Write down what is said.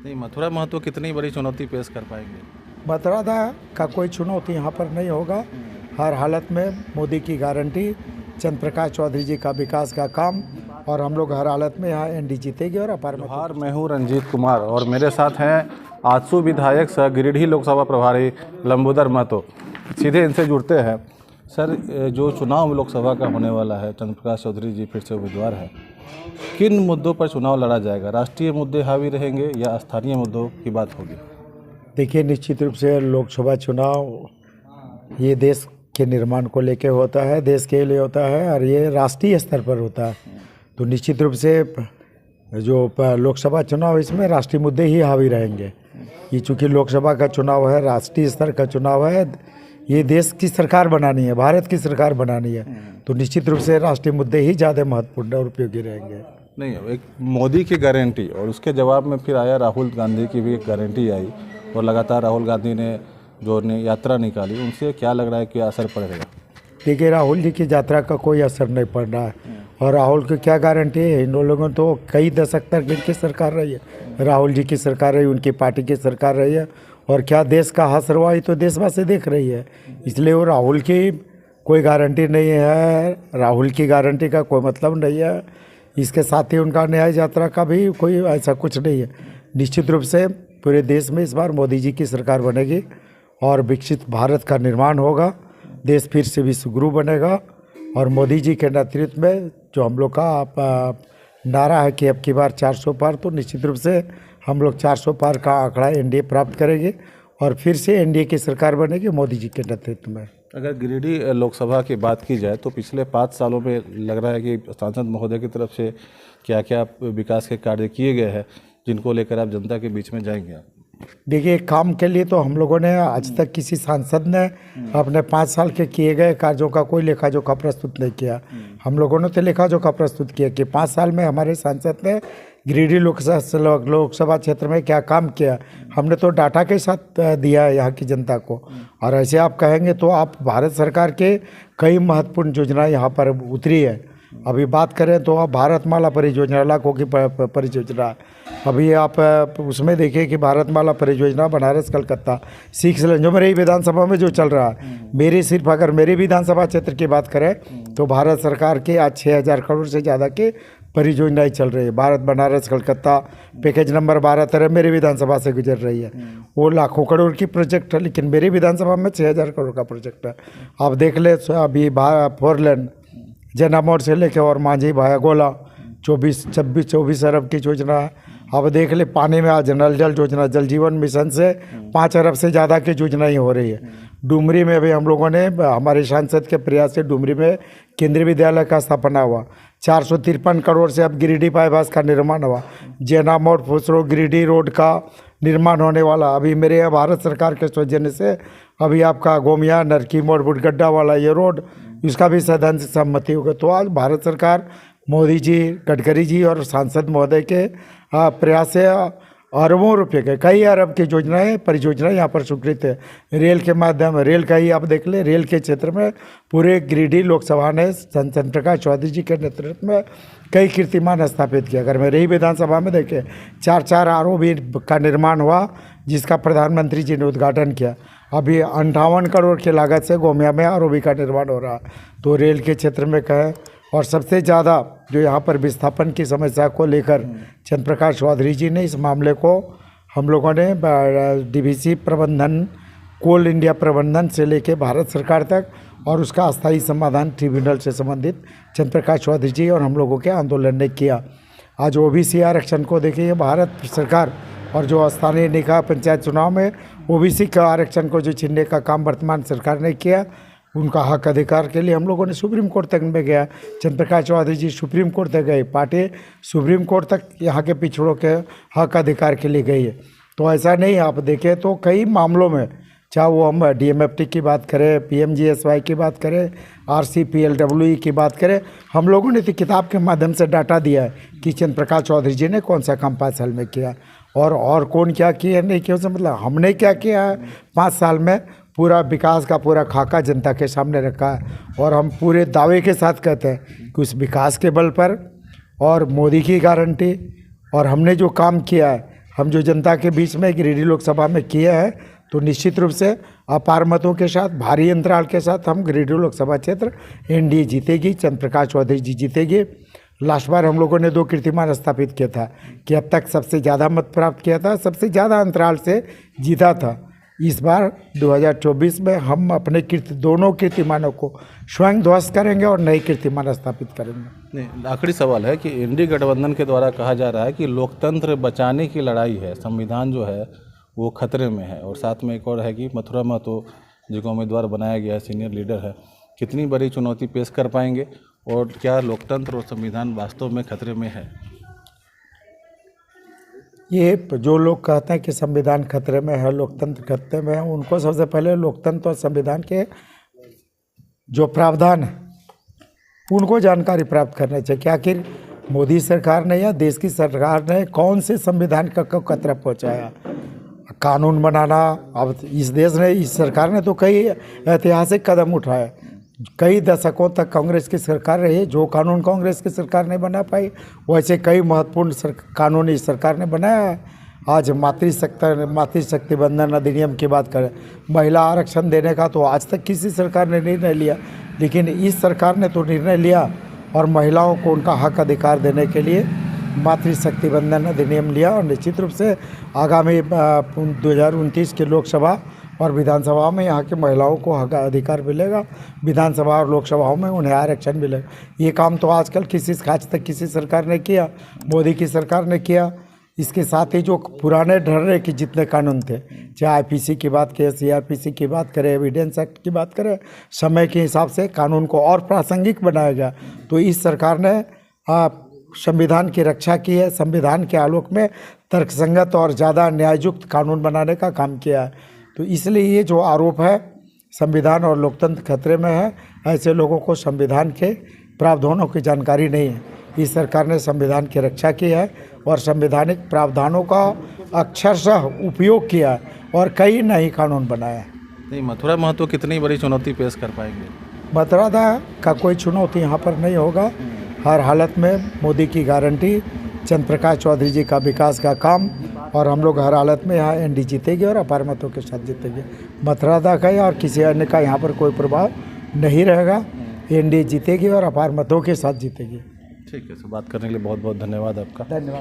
नहीं, मथुरा महतो कितनी बड़ी चुनौती पेश कर पाएंगे? मथुरा का कोई चुनौती यहाँ पर नहीं होगा। हर हालत में मोदी की गारंटी, चंद्र प्रकाश चौधरी जी का विकास का काम, और हम लोग हर हालत में यहाँ एनडी जीतेगी और अपार मत। जोहार, मैं हूँ रंजीत कुमार और मेरे साथ हैं आजसू विधायक सह गिरिडीह लोकसभा प्रभारी लंबोदर महतो। सीधे इनसे जुड़ते हैं। सर, जो चुनाव लोकसभा का होने वाला है, चंद्र प्रकाश चौधरी जी फिर से उम्मीदवार हैं, किन मुद्दों पर चुनाव लड़ा जाएगा? राष्ट्रीय मुद्दे हावी रहेंगे या स्थानीय मुद्दों की बात होगी? देखिए, निश्चित रूप से लोकसभा चुनाव ये देश के निर्माण को लेकर होता है, देश के लिए होता है, और ये राष्ट्रीय स्तर पर होता है। तो निश्चित रूप से जो लोकसभा चुनाव, इसमें राष्ट्रीय मुद्दे ही हावी रहेंगे। ये चूँकि लोकसभा का चुनाव है, राष्ट्रीय स्तर का चुनाव है, ये देश की सरकार बनानी है, भारत की सरकार बनानी है, तो निश्चित रूप से राष्ट्रीय मुद्दे ही ज़्यादा महत्वपूर्ण और उपयोगी रहेंगे। नहीं, एक मोदी की गारंटी और उसके जवाब में फिर आया राहुल गांधी की भी एक गारंटी आई, और लगातार राहुल गांधी ने जो यात्रा निकाली, उनसे क्या लग रहा है कि असर पड़ेगा? देखिए, राहुल जी की यात्रा का कोई असर नहीं पड़ रहा है, और राहुल की क्या गारंटी है? इन लोगों तो कई दशक तक इनकी सरकार रही है, राहुल जी की सरकार रही, उनकी पार्टी की सरकार रही है, और क्या देश का हाथ रवाई तो देशवासी देख रही है। इसलिए वो राहुल की कोई गारंटी नहीं है, राहुल की गारंटी का कोई मतलब नहीं है। इसके साथ ही उनका न्याय यात्रा का भी कोई ऐसा कुछ नहीं है। निश्चित रूप से पूरे देश में इस बार मोदी जी की सरकार बनेगी और विकसित भारत का निर्माण होगा, देश फिर से विश्वगुरु बनेगा, और मोदी जी के नेतृत्व में जो हम लोग का नारा है कि अब की बार 400 पार, तो निश्चित रूप से हम लोग 400 पार का आंकड़ा एनडीए प्राप्त करेंगे और फिर से एनडीए की सरकार बनेगी मोदी जी के नेतृत्व में। अगर गिरिडीह लोकसभा की बात की जाए तो पिछले 5 सालों में लग रहा है कि सांसद महोदय की तरफ से क्या क्या विकास के कार्य किए गए हैं, जिनको लेकर आप जनता के बीच में जाएंगे? आप देखिए, काम के लिए तो हम लोगों ने आज तक किसी सांसद ने अपने 5 साल के किए गए कार्यों का कोई लेखा जोखा प्रस्तुत नहीं किया। हम लोगों ने तो लेखा जोखा प्रस्तुत किया कि 5 साल में हमारे सांसद ने गिरिडीह लोकसभा क्षेत्र में क्या काम किया। हमने तो डाटा के साथ दिया है यहाँ की जनता को। और ऐसे आप कहेंगे तो आप भारत सरकार के कई महत्वपूर्ण योजनाएं यहाँ पर उतरी है। अभी बात करें तो आप भारतमाला परियोजना, लाखों की परियोजना, अभी आप उसमें देखिए कि भारतमाला परियोजना बनारस कलकत्ता 6 लेन जो मेरी विधानसभा में जो चल रहा है, मेरी सिर्फ अगर मेरी विधानसभा क्षेत्र की बात करें तो भारत सरकार के आज 6000 करोड़ से ज़्यादा के परियोजनाएं चल रही है। भारत बनारस कलकत्ता पैकेज नंबर 12 मेरी विधानसभा से गुजर रही है। वो लाखों करोड़ की प्रोजेक्ट है, लेकिन मेरी विधानसभा में 6000 करोड़ का प्रोजेक्ट है। आप देख ले, अभी 4 लेन जना मोड़ से लेके और मांझी भाया गोला 24 अरब की योजना है। अब देख ले, पानी में आज नल जल योजना, जल जीवन मिशन से 5 अरब से ज़्यादा की योजनाएं हो रही है। डुमरी में भी हम लोगों ने, हमारे सांसद के प्रयास से डुमरी में केंद्रीय विद्यालय का स्थापना हुआ। 453 करोड़ से अब गिरिडीह बाईपास का निर्माण हुआ। जेना मोड़ फुसरो गिरिडीह रोड का निर्माण होने वाला। अभी मेरे यहाँ भारत सरकार के सौजन्य से अभी आपका गोमिया नरकी मोड़ बुटगड्ढा वाला ये रोड, इसका भी सैद्धांतिक सहमति होगा। तो आज भारत सरकार, मोदी जी, गडकरी जी और सांसद महोदय के प्रयास से अरबों रुपये के, कई अरब की योजनाएं, परियोजनाएं यहाँ पर स्वीकृत है। रेल के माध्यम, रेल का ही आप देख ले, रेल के क्षेत्र में पूरे गिरिडीह लोकसभा ने चंद्र प्रकाश चौधरी जी के नेतृत्व में कई कीर्तिमान स्थापित किया। अगर मेरे ही विधानसभा में देखें, 4 आरओबी का निर्माण हुआ, जिसका प्रधानमंत्री जी ने उद्घाटन किया। अभी 58 करोड़ की लागत से गोमिया में आरओबी का निर्माण हो रहा है। तो रेल के क्षेत्र में कहें, और सबसे ज़्यादा जो यहाँ पर विस्थापन की समस्या को लेकर चंद्र प्रकाश चौधरी जी ने, इस मामले को हम लोगों ने डीवीसी प्रबंधन, कोल इंडिया प्रबंधन से लेकर भारत सरकार तक, और उसका अस्थायी समाधान ट्रिब्यूनल से संबंधित चंद्र प्रकाश चौधरी जी और हम लोगों के आंदोलन ने किया। आज ओबीसी आरक्षण को देखिए, भारत सरकार और जो स्थानीय निकाय पंचायत चुनाव में ओबीसी का आरक्षण को जो छीनने का काम वर्तमान सरकार ने किया, उनका हक अधिकार के लिए हम लोगों ने सुप्रीम कोर्ट तक में गया। चंद्र प्रकाश चौधरी जी सुप्रीम कोर्ट तक गए, पार्टी सुप्रीम कोर्ट तक यहाँ के पिछड़ों के हक अधिकार के लिए गई है। तो ऐसा नहीं, आप देखें तो कई मामलों में, चाहे वो हम डीएमएफटी की बात करें, पीएमजीएसवाई की बात करें, आरसीपीएलडब्ल्यूई की बात करें, हम लोगों ने तो किताब के माध्यम से डाटा दिया है कि चंद्र प्रकाश चौधरी जी ने कौन सा काम 5 साल में किया, और कौन क्या किया नहीं किया। मतलब हमने क्या किया है 5 साल में, पूरा विकास का पूरा खाका जनता के सामने रखा है। और हम पूरे दावे के साथ कहते हैं कि उस विकास के बल पर और मोदी की गारंटी और हमने जो काम किया है, हम जो जनता के बीच में गिरिडीह लोकसभा में किए हैं, तो निश्चित रूप से अपार मतों के साथ, भारी अंतराल के साथ हम गिरिडीह लोकसभा क्षेत्र एनडीए जीतेगी, चंद्र प्रकाश चौधरी जी जीतेगी। लास्ट बार हम लोगों ने 2 कीर्तिमान स्थापित किया था कि अब तक सबसे ज़्यादा मत प्राप्त किया था, सबसे ज़्यादा अंतराल से जीता था। इस बार 2024 में हम अपने दोनों कीर्तिमानों को स्वयं ध्वस्त करेंगे और नए कीर्तिमान स्थापित करेंगे। नहीं, आखिरी सवाल है कि इंडी गठबंधन के द्वारा कहा जा रहा है कि लोकतंत्र बचाने की लड़ाई है, संविधान जो है वो खतरे में है, और साथ में एक और है कि मथुरा महतो जिनको उम्मीदवार बनाया गया है, सीनियर लीडर है, कितनी बड़ी चुनौती पेश कर पाएंगे और क्या लोकतंत्र और संविधान वास्तव में खतरे में है? ये जो लोग कहते हैं कि संविधान खतरे में है, लोकतंत्र खतरे में है, उनको सबसे पहले लोकतंत्र और संविधान के जो प्रावधान है उनको जानकारी प्राप्त करना चाहिए कि आखिर मोदी सरकार ने या देश की सरकार ने कौन से संविधान का खतरा पहुंचाया। कानून बनाना, अब इस देश ने, इस सरकार ने तो कई ऐतिहासिक कदम उठाए, कई दशकों तक कांग्रेस की सरकार रही, जो कानून कांग्रेस की सरकार नहीं बना पाई वैसे कई महत्वपूर्ण कानून इस सरकार ने बनाया है। आज मातृशक्ति बंधन अधिनियम की बात करें, महिला आरक्षण देने का तो आज तक किसी सरकार ने निर्णय लिया, लेकिन इस सरकार ने तो निर्णय लिया और महिलाओं को उनका हक अधिकार देने के लिए मातृशक्ति बंधन अधिनियम लिया। और निश्चित रूप से आगामी 2029 के लोकसभा और विधानसभा में यहाँ की महिलाओं को हक अधिकार मिलेगा, विधानसभा और लोकसभाओं में उन्हें आरक्षण मिलेगा। ये काम तो आजकल आज तक किसी सरकार ने किया, मोदी की सरकार ने किया। इसके साथ ही जो पुराने ढर्रे के जितने कानून थे, चाहे आईपीसी की बात करें, सीआरपीसी की बात करें, एविडेंस एक्ट की बात करें, समय के हिसाब से कानून को और प्रासंगिक बनाया गया। तो इस सरकार ने संविधान की रक्षा की है, संविधान के आलोक में तर्कसंगत और ज़्यादा न्याययुक्त कानून बनाने का काम किया है। तो इसलिए ये जो आरोप है संविधान और लोकतंत्र खतरे में है, ऐसे लोगों को संविधान के प्रावधानों की जानकारी नहीं है। इस सरकार ने संविधान की रक्षा की है और संवैधानिक प्रावधानों का अक्षरशः उपयोग किया है और कई नए कानून बनाए हैं। नहीं, मथुरा महतो कितनी बड़ी चुनौती पेश कर पाएंगे? मथुरा का कोई चुनौती यहाँ पर नहीं होगा। हर हालत में मोदी की गारंटी, चंद्र प्रकाश चौधरी जी का विकास का काम, और हम लोग हर हालत में यहाँ एनडी जीतेगी और अपार मतों के साथ जीतेंगे। मथुरा का और किसी अन्य का यहाँ पर कोई प्रभाव नहीं रहेगा। एनडी जीतेगी और अपार मतों के साथ जीतेगी। ठीक है, सर, बात करने के लिए बहुत बहुत धन्यवाद आपका। धन्यवाद।